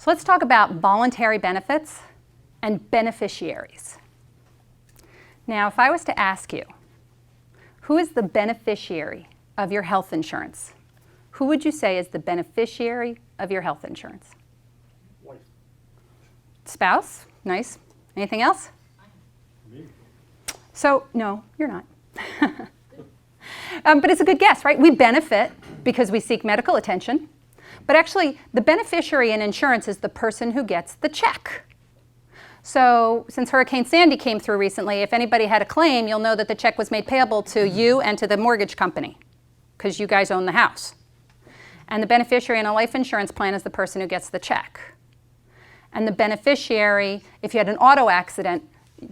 So let's talk about voluntary benefits and beneficiaries. Now, if I was to ask you, who is the beneficiary of your health insurance? Who would you say is the beneficiary of your health insurance? Wife. Spouse? Nice. Anything else? Me. So, no, you're not. But it's a good guess, right? We benefit because we seek medical attention. But actually, the beneficiary in insurance is the person who gets the check. So since Hurricane Sandy came through recently, if anybody had a claim, you'll know that the check was made payable to you and to the mortgage company because you guys own the house. And the beneficiary in a life insurance plan is the person who gets the check. And the beneficiary, if you had an auto accident,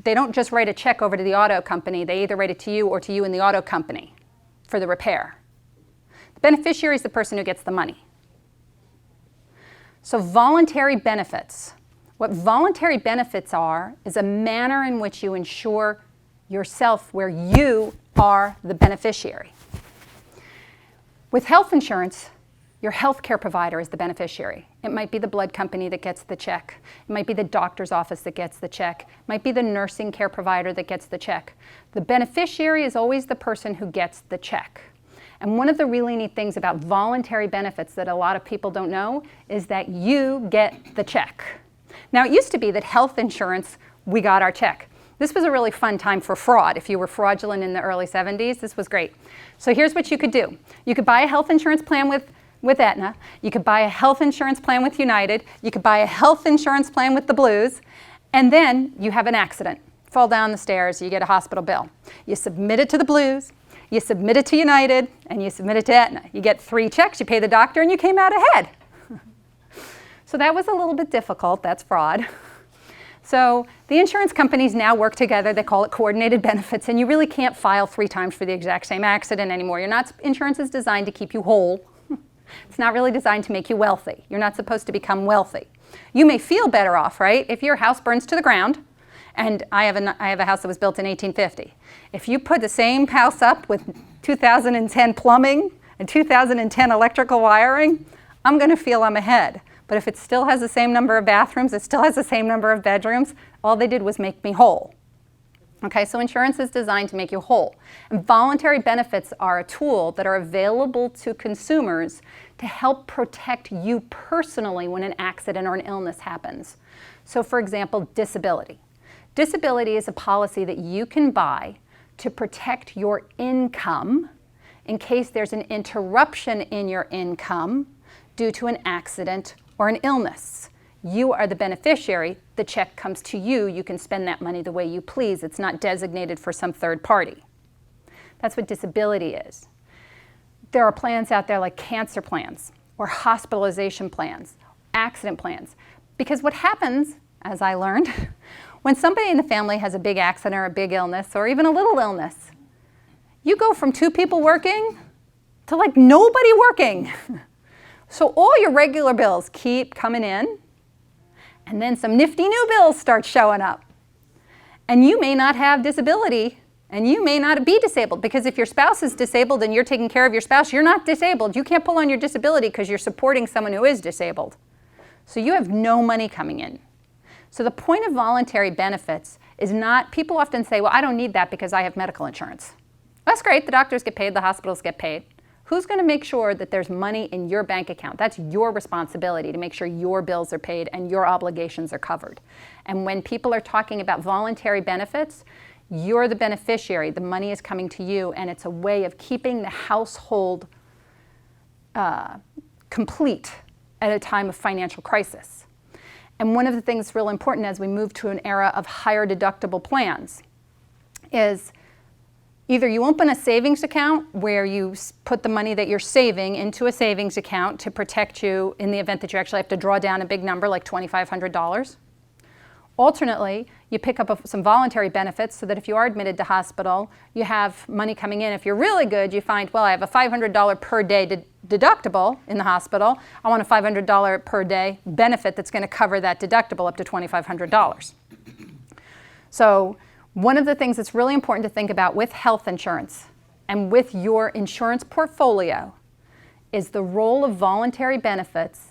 they don't just write a check over to the auto company. They either write it to you or to you and the auto company for the repair. The beneficiary is the person who gets the money. So voluntary benefits. What voluntary benefits are is a manner in which you insure yourself where you are the beneficiary. With health insurance, your health care provider is the beneficiary. It might be the blood company that gets the check. It might be the doctor's office that gets the check. It might be the nursing care provider that gets the check. The beneficiary is always the person who gets the check. And one of the really neat things about voluntary benefits that a lot of people don't know is that you get the check. Now, it used to be that health insurance, we got our check. This was a really fun time for fraud. If you were fraudulent in the early 70s, this was great. So here's what you could do. You could buy a health insurance plan with Aetna. You could buy a health insurance plan with United. You could buy a health insurance plan with the Blues. And then you have an accident. Fall down the stairs, you get a hospital bill. You submit it to the Blues. You submit it to United, and you submit it to Aetna. You get 3 checks, you pay the doctor, and you came out ahead. So that was a little bit difficult. That's fraud. So the insurance companies now work together. They call it coordinated benefits, and you really can't file 3 times for the exact same accident anymore. Insurance is designed to keep you whole. It's not really designed to make you wealthy. You're not supposed to become wealthy. You may feel better off, right? If your house burns to the ground, and I have a house that was built in 1850. If you put the same house up with 2010 plumbing and 2010 electrical wiring, I'm going to feel I'm ahead. But if it still has the same number of bathrooms, it still has the same number of bedrooms, all they did was make me whole. Okay, so insurance is designed to make you whole. And voluntary benefits are a tool that are available to consumers to help protect you personally when an accident or an illness happens. So for example, disability. Disability is a policy that you can buy to protect your income in case there's an interruption in your income due to an accident or an illness. You are the beneficiary. The check comes to you. You can spend that money the way you please. It's not designated for some third party. That's what disability is. There are plans out there like cancer plans or hospitalization plans, accident plans. Because what happens, as I learned, when somebody in the family has a big accident or a big illness or even a little illness, you go from 2 people working to like nobody working. So all your regular bills keep coming in, and then some nifty new bills start showing up. And you may not have disability, and you may not be disabled, because if your spouse is disabled and you're taking care of your spouse, you're not disabled. You can't pull on your disability because you're supporting someone who is disabled. So you have no money coming in. So the point of voluntary benefits is not, people often say, well, I don't need that because I have medical insurance. That's great, the doctors get paid, the hospitals get paid. Who's going to make sure that there's money in your bank account? That's your responsibility to make sure your bills are paid and your obligations are covered. And when people are talking about voluntary benefits, you're the beneficiary. The money is coming to you, and it's a way of keeping the household complete at a time of financial crisis. And one of the things that's real important as we move to an era of higher deductible plans is either you open a savings account where you put the money that you're saving into a savings account to protect you in the event that you actually have to draw down a big number like $2,500. Alternately, you pick up some voluntary benefits so that if you are admitted to hospital, you have money coming in. If you're really good, you find, well, I have a $500 per day deductible in the hospital. I want a $500 per day benefit that's going to cover that deductible up to $2,500. So one of the things that's really important to think about with health insurance and with your insurance portfolio is the role of voluntary benefits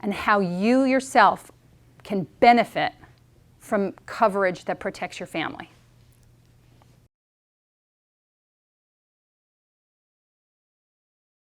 and how you yourself can benefit from coverage that protects your family.